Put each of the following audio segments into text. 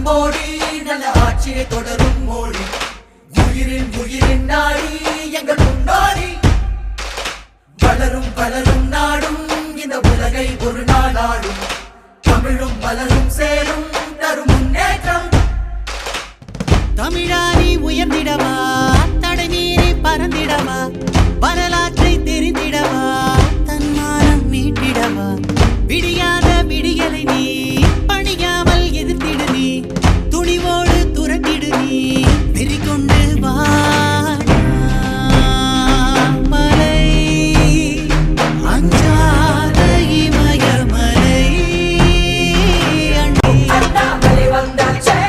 மோடி நல்ல ஆட்சியை தொடரும் மோடி உயிரின் உயிரின் நாடி எங்கள் முன்னோடி வளரும் வளரும் நாடும் இந்த உலகை ஒரு நாள் ஆடும் தமிழும் வளரும் சேரும் தரும் முன்னேற்றம் தமிழானி உயர்ந்திடவா தடை மீறி பறந்திடவா வரலாற்றை தெரிந்திடவா தன்மானம் மீட்டிடவா விடியாத விடியலை நீ பணியாமல் எதிர்த்திடு நீ துணிவோடு துரத்திடு நீ வெறி கொண்டு வா மலை அஞ்சாத இமயமலை அண்ணாமலை வந்தாச்சே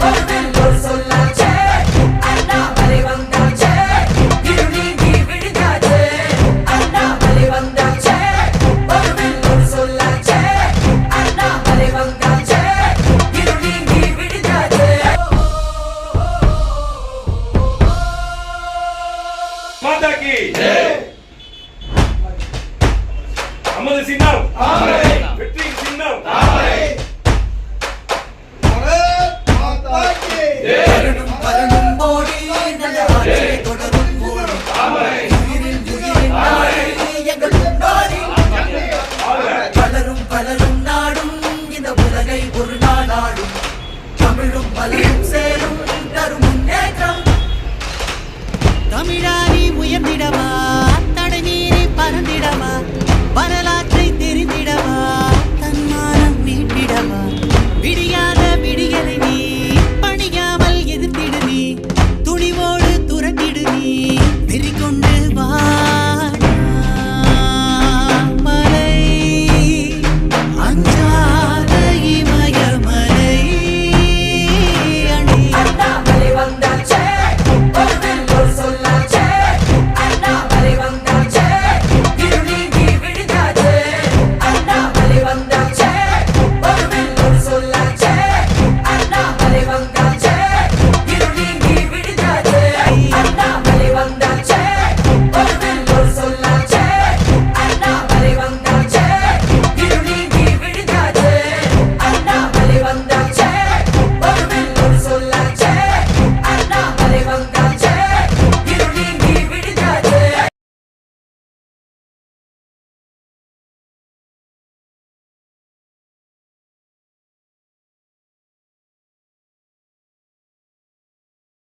ஒருவில் ஒரு சொல்லாச்சே அண்ணாமலை வந்தாச்சே இருநீங்கி விழுந்தாச்சே அண்ணாமலை வந்தாச்சே ஒருவில் ஒரு சொல்லாச்சே அண்ணாமலை வந்தாச்சே இருநீங்கி விழுந்தாச்சே माता की நமது சின்னம் வெற்றி சின்னம் வரணும் மோடி நல்ல ஆட்சியை தொடரும் மோடி உயிரின் உயிரின் நாடி எங்கள் முன்னோடி வளரும் வளரும் நாடும் இந்த உலகை ஒரு நாள் ஆடும் தமிழும் வளரும் சேரும் தரும் முன்னேற்றம் தமிழானி உயர்ந்திடவா தடை மீறி பறந்திடவா வரலாற்றை தெரிந்திடவா தன்மானம் மீட்டிடவா விடியாத விடியலை